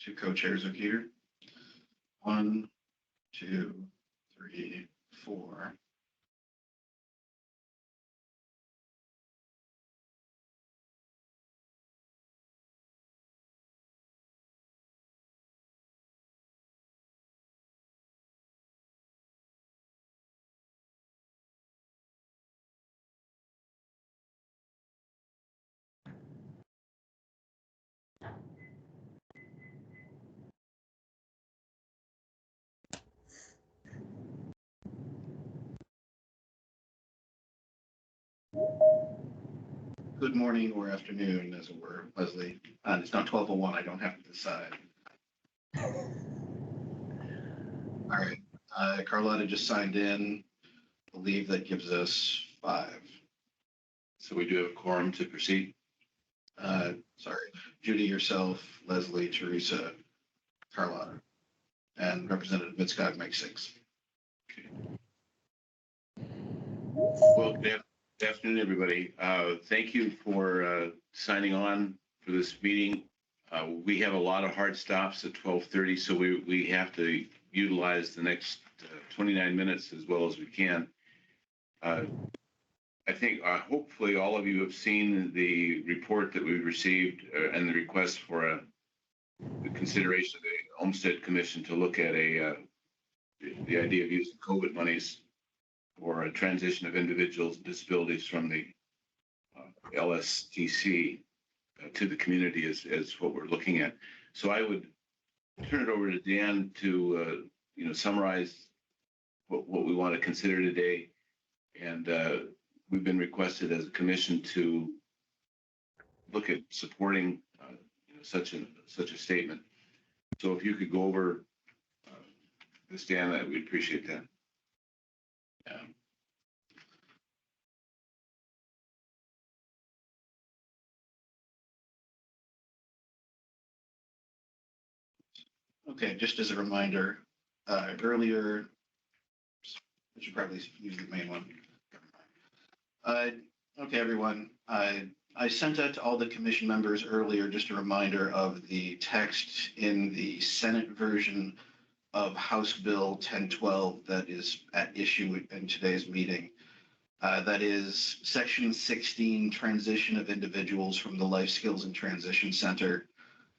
Two co-chairs are here. 1, 2, 3, 4. Good morning or afternoon, as it were, Leslie. It's not 12:01. I don't have to decide. All right. Carlotta just signed in. I believe that gives us 5. So we do have a quorum to proceed. Sorry. Judy, yourself, Leslie, Teresa, Carlotta, and Representative Mitskog makes 6. Well, good afternoon, everybody. Thank you for signing on for this meeting. We have a lot of hard stops at 12:30, so we have to utilize the next 29 minutes as well as we can. I think hopefully all of you have seen the report that we've received and the request for the consideration of the Olmstead Commission to look at the idea of using COVID monies for a transition of individuals with disabilities from the LSTC to the community is what we're looking at. So I would turn it over to Dan to summarize what we want to consider today. And we've been requested as a commission to look at supporting such a statement. So if you could go over this, Dan, we'd appreciate that. Yeah. Okay, just as a reminder, earlier, I should probably use the main one. Okay, everyone. I sent out to all the commission members earlier just a reminder of the text in the Senate version of House Bill 1012 that is at issue in today's meeting. That is Section 16, Transition of Individuals from the Life Skills and Transition Center.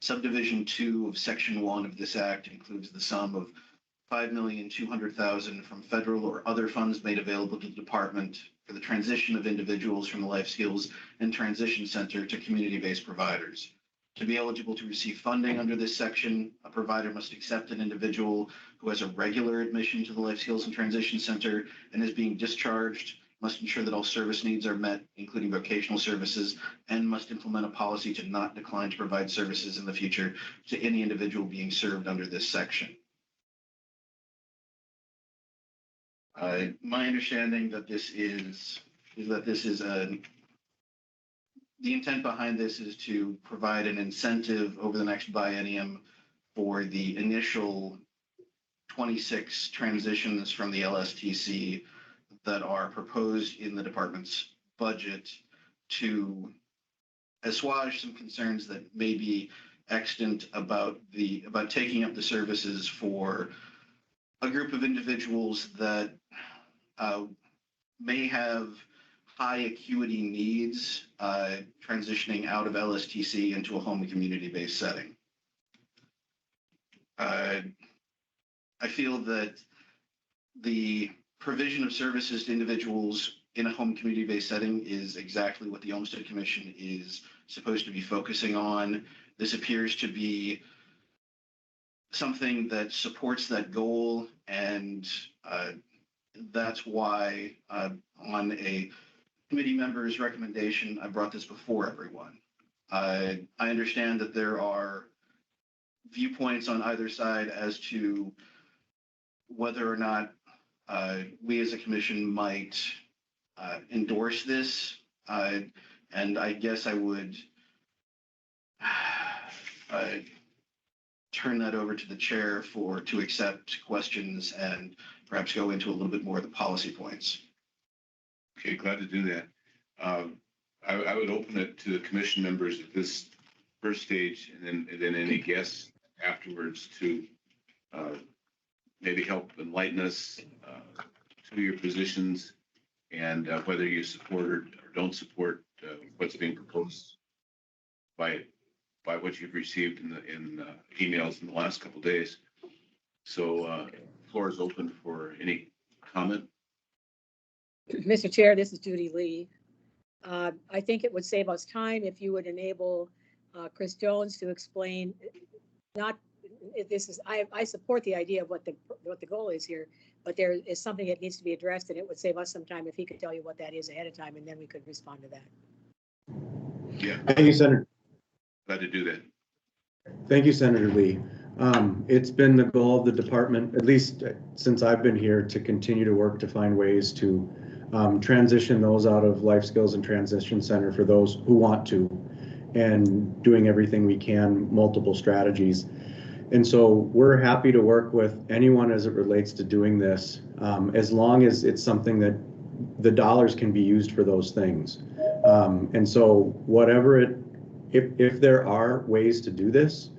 Subdivision 2 of Section 1 of this act includes the sum of $5,200,000 from federal or other funds made available to the department for the transition of individuals from the Life Skills and Transition Center to community-based providers. To be eligible to receive funding under this section, a provider must accept an individual who has a regular admission to the Life Skills and Transition Center and is being discharged, must ensure that all service needs are met, including vocational services, and must implement a policy to not decline to provide services in the future to any individual being served under this section. My understanding that this is the intent behind this is to provide an incentive over the next biennium for the initial 26 transitions from the LSTC that are proposed in the department's budget to assuage some concerns that may be extant about taking up the services for a group of individuals that may have high acuity needs transitioning out of LSTC into a home and community-based setting. I feel that the provision of services to individuals in a home community-based setting is exactly what the Olmstead Commission is supposed to be focusing on. This appears to be something that supports that goal, and that's why on a committee member's recommendation, I brought this before everyone. I understand that there are viewpoints on either side as to whether or not we as a commission might endorse this. And I guess I would turn that over to the chair to accept questions and perhaps go into a little bit more of the policy points. Okay, glad to do that. I would open it to the commission members at this first stage, and then any guests afterwards to maybe help enlighten us to your positions and whether you support or don't support what's being proposed by what you've received in emails in the last couple of days. So floor is open for any comment. Mr. Chair, this is Judy Lee. I think it would save us time if you would enable Chris Jones to explain. Not this is I support the idea of what the goal is here, but there is something that needs to be addressed, and it would save us some time if he could tell you what that is ahead of time, and then we could respond to that. Yeah, Thank you, Senator. glad to do that. Thank you, Senator Lee. It's been the goal of the department, at least since I've been here, to continue to work to find ways to transition those out of Life Skills and Transition Center for those who want to, and doing everything we can, multiple strategies. And so we're happy to work with anyone as it relates to doing this, as long as it's something that the dollars can be used for those things. And so whatever if there are ways to do this,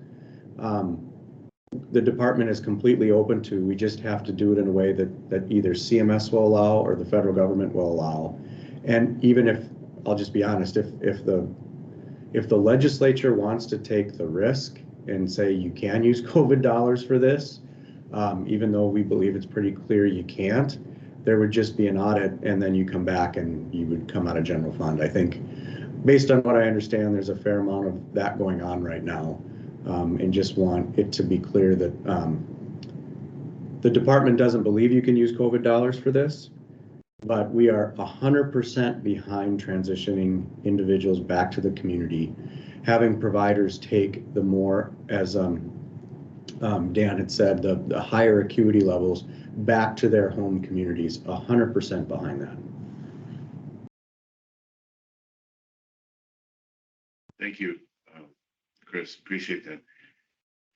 the department is completely open to. We just have to do it in a way that either CMS will allow or the federal government will allow. And even if, I'll just be honest, if the legislature wants to take the risk and say you can use COVID dollars for this, even though we believe it's pretty clear you can't, there would just be an audit, and then you come back and you would come out of general fund. I think, based on what I understand, there's a fair amount of that going on right now, and just want it to be clear that the department doesn't believe you can use COVID dollars for this, but we are 100% behind transitioning individuals back to the community, having providers take the more, as Dan had said, the higher acuity levels back to their home communities. 100% behind that. Thank you, Chris. Appreciate that.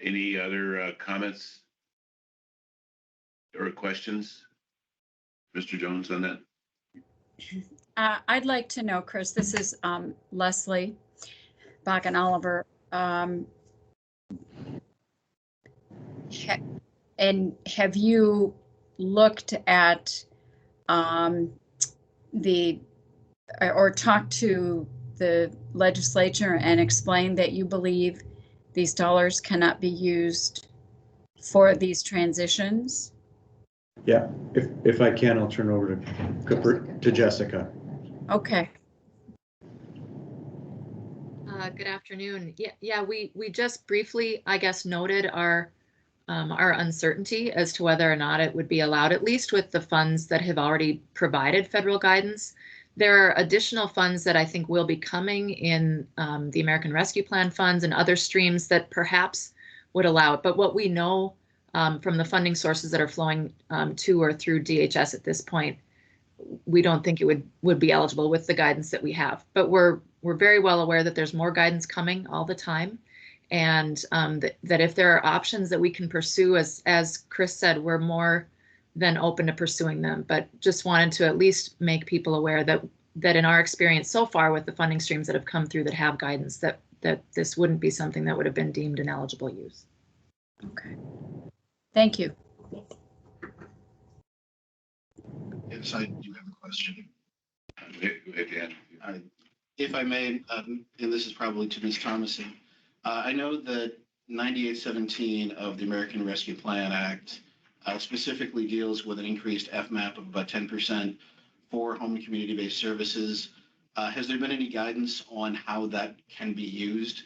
Any other comments or questions, Mr. Jones, on that? I'd like to know, Chris, this is Leslie Bakken Oliver. And have you looked at or talked to the legislature and explained that you believe these dollars cannot be used for these transitions? Yeah, if I can, I'll turn over to Jessica. Okay. Good afternoon. Yeah, we just briefly, I guess, noted our uncertainty as to whether or not it would be allowed, at least with the funds that have already provided federal guidance. There are additional funds that I think will be coming in the American Rescue Plan funds and other streams that perhaps would allow it. But what we know from the funding sources that are flowing to or through DHS at this point, we don't think it would be eligible with the guidance that we have. But we're very well aware that there's more guidance coming all the time, and that if there are options that we can pursue, as Chris said, we're more than open to pursuing them. But just wanted to at least make people aware that in our experience so far with the funding streams that have come through that have guidance, that this wouldn't be something that would have been deemed an eligible use. Okay. Thank you. Yes, I do have a question. Again, If I may, and this is probably to Ms. Thomason, I know that 9817 of the American Rescue Plan Act specifically deals with an increased FMAP of about 10% for home and community-based services. Has there been any guidance on how that can be used?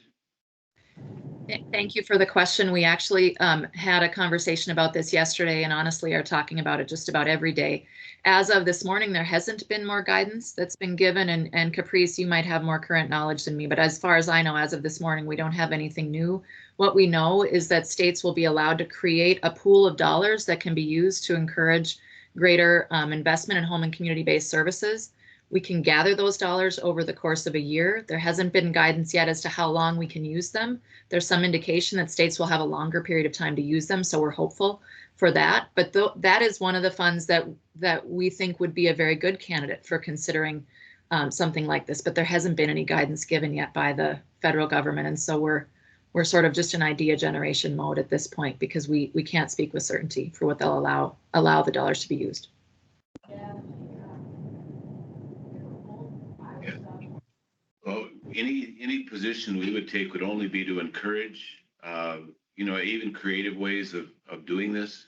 Thank you for the question. We actually had a conversation about this yesterday, and honestly are talking about it just about every day. As of this morning, there hasn't been more guidance that's been given, and Caprice, you might have more current knowledge than me, but as far as I know, as of this morning, we don't have anything new. What we know is that states will be allowed to create a pool of dollars that can be used to encourage greater investment in home and community-based services. We can gather those dollars over the course of a year. There hasn't been guidance yet as to how long we can use them. There's some indication that states will have a longer period of time to use them, so we're hopeful for that. But that is one of the funds that we think would be a very good candidate for considering something like this. But there hasn't been any guidance given yet by the federal government, and so we're sort of just in idea generation mode at this point because we can't speak with certainty for what they'll allow the dollars to be used. Well, any position we would take would only be to encourage, even creative ways of doing this,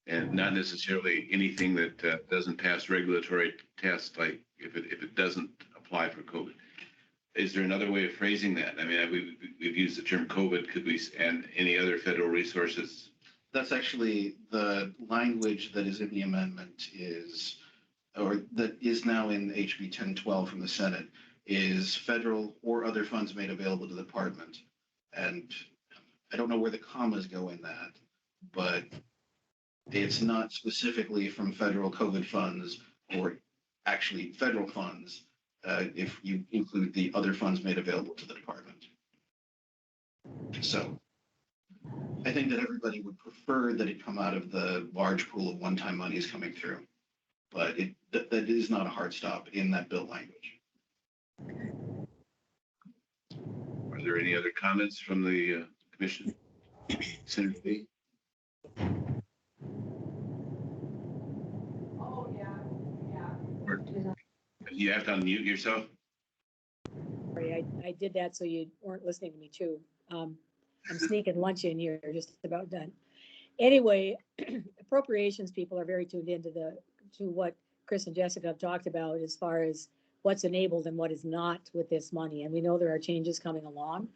and not necessarily anything that doesn't pass regulatory tests, like if it doesn't apply for COVID. Is there another way of phrasing that? I mean, we've used the term COVID. Could we, and any other federal resources? That's actually the language that is in the amendment or that is now in HB 1012 from the Senate, is federal or other funds made available to the department. And I don't know where the commas go in that, but it's not specifically from federal COVID funds or actually federal funds if you include the other funds made available to the department. So I think that everybody would prefer that it come out of the large pool of one-time monies coming through, but that is not a hard stop in that bill language. Are there any other comments from the commission? Senator B? You have to unmute yourself. Sorry, I did that so you weren't listening to me too. I'm sneaking lunch in here, just about done. Anyway, appropriations people are very tuned into to what Chris and Jessica have talked about as far as what's enabled and what is not with this money. And we know there are changes coming along.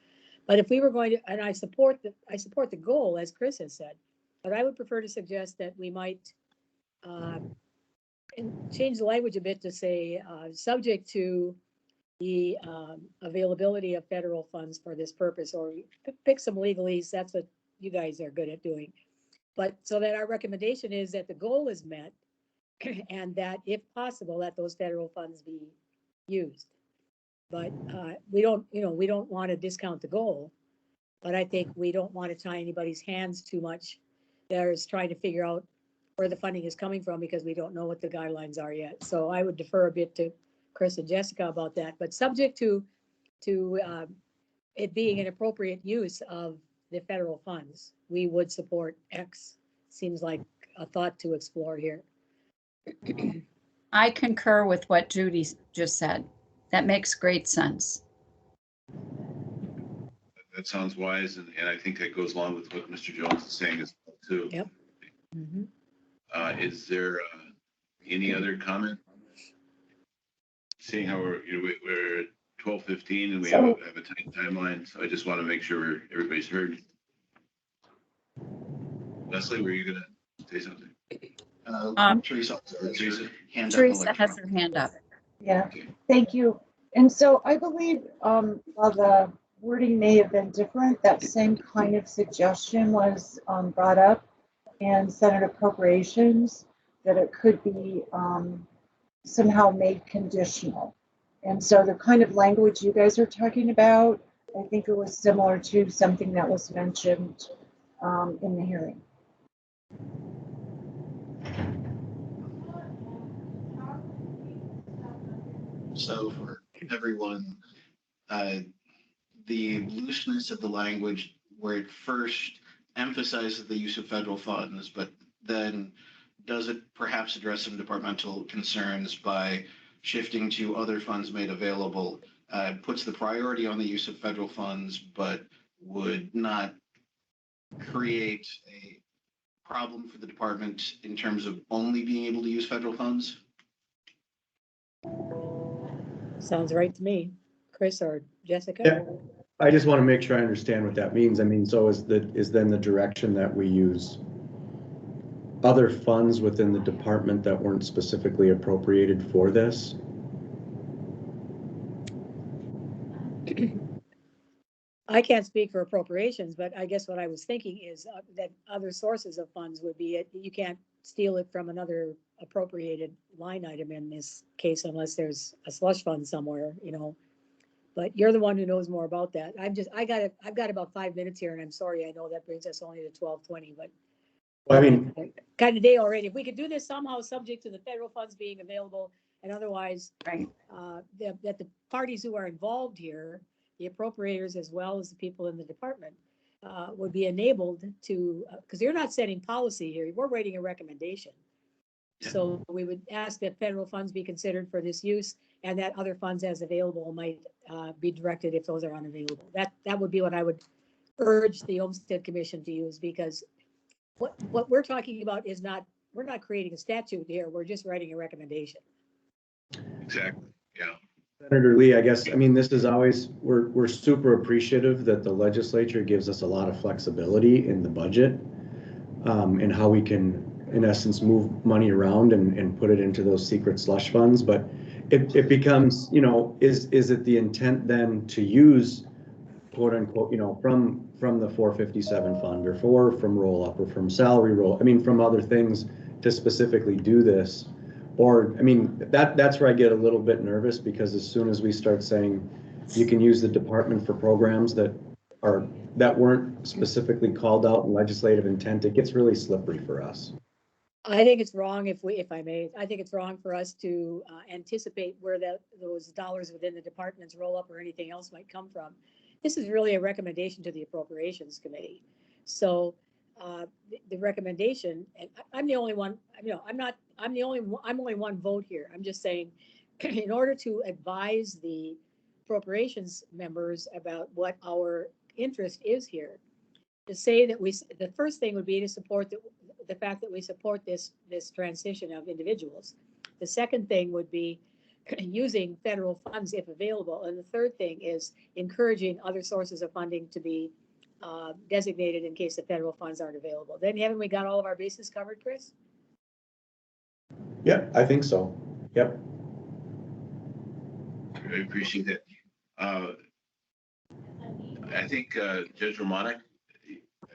But if we were going to, and I support the goal, as Chris has said, but I would prefer to suggest that we might change the language a bit to say subject to the availability of federal funds for this purpose, or pick some legalese. That's what you guys are good at doing. But so that our recommendation is that the goal is met and that if possible, that those federal funds be used. But we don't want to discount the goal, but I think we don't want to tie anybody's hands too much. There's trying to figure out where the funding is coming from because we don't know what the guidelines are yet. So I would defer a bit to Chris and Jessica about that, but subject to it being an appropriate use of the federal funds, we would support X. Seems like a thought to explore here. I concur with what Judy just said. That makes great sense. That sounds wise, and I think that goes along with what Mr. Jones is saying as well too. Yep. Mm-hmm. Is there any other comment? Seeing how we're at 12:15 and we have a tight timeline, so I just want to make sure everybody's heard. Leslie, were you gonna say something? Teresa Has her hand up. Yeah, Okay. thank you. And so I believe while the wording may have been different, that same kind of suggestion was brought up in Senate Appropriations, that it could be somehow made conditional. And so the kind of language you guys are talking about, I think it was similar to something that was mentioned in the hearing. So for everyone, the looseness of the language where it first emphasizes the use of federal funds, but then does it perhaps address some departmental concerns by shifting to other funds made available, puts the priority on the use of federal funds, but would not create a problem for the department in terms of only being able to use federal funds? Sounds right to me. Chris or Jessica? Yeah. I just want to make sure I understand what that means. I mean, so is then the direction that we use other funds within the department that weren't specifically appropriated for this? I can't speak for appropriations, but I guess what I was thinking is that other sources of funds would be it. You can't steal it from another appropriated line item in this case unless there's a slush fund somewhere, But you're the one who knows more about that. I've got about 5 minutes here, and I'm sorry. I know that brings us only to 12:20, but Well, I mean, kind of day already. If we could do this somehow, subject to the federal funds being available, and otherwise, Right. that the parties who are involved here the appropriators as well as the people in the department would be enabled to, because you're not setting policy here, we're writing a recommendation. So we would ask that federal funds be considered for this use and that other funds as available might be directed if those are unavailable. That would be what I would urge the Olmstead Commission to use, because what we're talking about is not, we're not creating a statute here, we're just writing a recommendation. Exactly, yeah. Senator Lee, I guess, I mean, this is always, we're super appreciative that the legislature gives us a lot of flexibility in the budget, and how we can, in essence, move money around and put it into those secret slush funds. But it becomes, you know, is it the intent then to use, quote unquote, you know, from the 457 fund or from roll up or from salary roll, I mean, from other things to specifically do this? Or, I mean, that's where I get a little bit nervous, because as soon as we start saying you can use the department for programs that weren't specifically called out in legislative intent, it gets really slippery for us. I think it's wrong if I may, I think it's wrong for us to anticipate where those dollars within the department's roll up or anything else might come from. This is really a recommendation to the Appropriations Committee. So the recommendation, and I'm the only one, you know, I'm only one vote here. I'm just saying, in order to advise the appropriations members about what our interest is here, to say that the first thing would be to support the fact that we support this transition of individuals. The second thing would be using federal funds if available. And the third thing is encouraging other sources of funding to be designated in case the federal funds aren't available. Then haven't we got all of our bases covered, Chris? Yep, I think so. Yep. I appreciate that. I think Judge Romanek,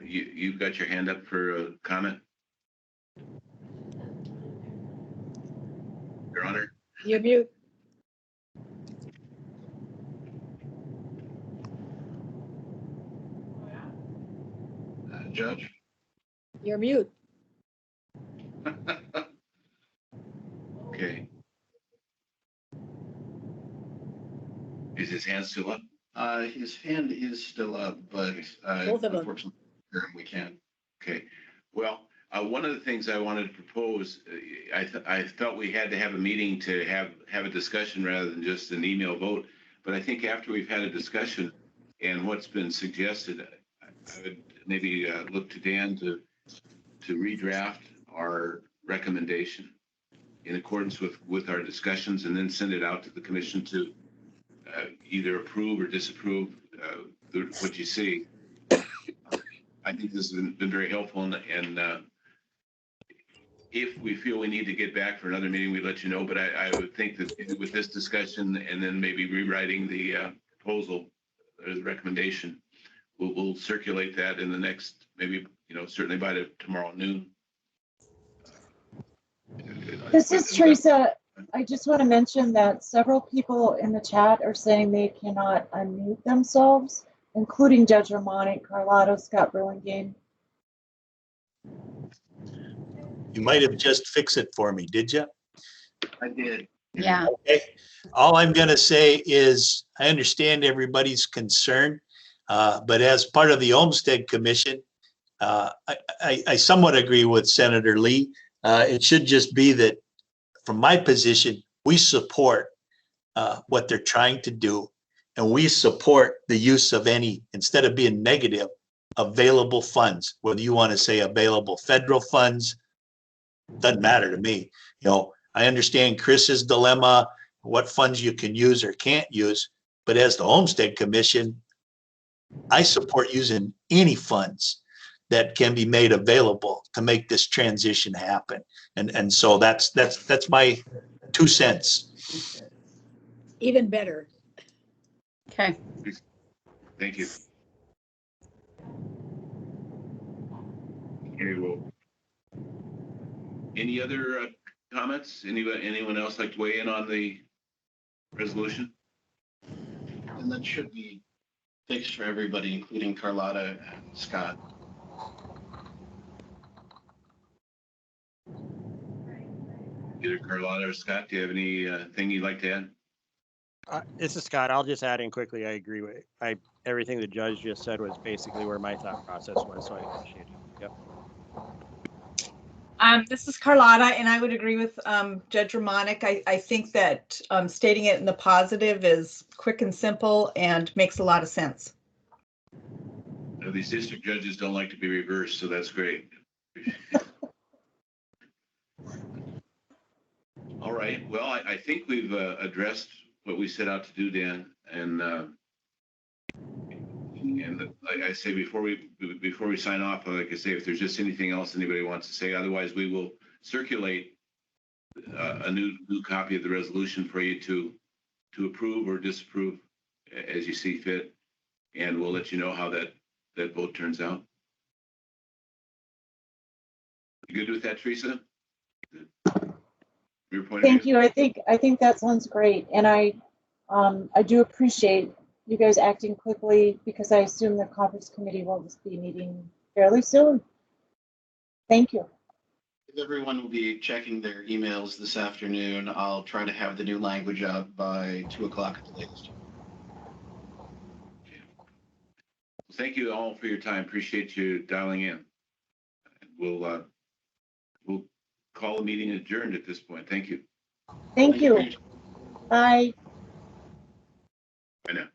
you've got your hand up for a comment. Your Honor. You're mute. Judge? You're mute. Okay. Is his hand still up? His hand is still up, but Both of them. unfortunately, we can't. Okay. Well, one of the things I wanted to propose, I felt we had to have a meeting to have a discussion rather than just an email vote. But I think after we've had a discussion and what's been suggested, I would maybe look to Dan to redraft our recommendation in accordance with our discussions, and then send it out to the commission to either approve or disapprove what you see. I think this has been very helpful, and if we feel we need to get back for another meeting, we'd let you know. But I would think that with this discussion and then maybe rewriting the proposal or the recommendation, we'll circulate that in the next, maybe, you know, certainly by tomorrow noon. This is Teresa. I just want to mention that several people in the chat are saying they cannot unmute themselves, including Judge Romani, Carlotta, Scott Burlingame. You might have just fixed it for me, did you? I did. Yeah. Okay. All I'm going to say is I understand everybody's concern, but as part of the Olmstead Commission, I somewhat agree with Senator Lee. It should just be that from my position, we support what they're trying to do, and we support the use of any, instead of being negative, available funds, whether you want to say available federal funds, doesn't matter to me. You know, I understand Chris's dilemma, what funds you can use or can't use, but as the Olmstead Commission, I support using any funds that can be made available to make this transition happen. And so that's my 2 cents. Even better. Okay. Thank you. Okay, well, any other comments? Anyone else like to weigh in on the resolution? And that should be fixed for everybody, including Carlotta and Scott. Either Carlotta or Scott, do you have any thing you'd like to add? This is Scott. I'll just add in quickly. I agree with everything the judge just said was basically where my thought process was. So I appreciate it. Yep. This is Carlotta, and I would agree with Judge Romanek. I think that stating it in the positive is quick and simple and makes a lot of sense. These district judges don't like to be reversed, so that's great. All right. Well, I think we've addressed what we set out to do, Dan, and like I say, before we sign off, like I say, if there's just anything else anybody wants to say, otherwise we will circulate a new copy of the resolution for you to approve or disapprove as you see fit, and we'll let you know how that vote turns out. You good with that, Teresa? Your point Thank you. I think that sounds great, and I do appreciate you guys acting quickly because I assume the conference committee will just be meeting fairly soon. Thank you. Everyone will be checking their emails this afternoon. I'll try to have the new language out by 2 o'clock at the latest. Thank you all for your time. Appreciate you dialing in. We'll call the meeting adjourned at this point. Thank you. Thank you. Bye. Bye now.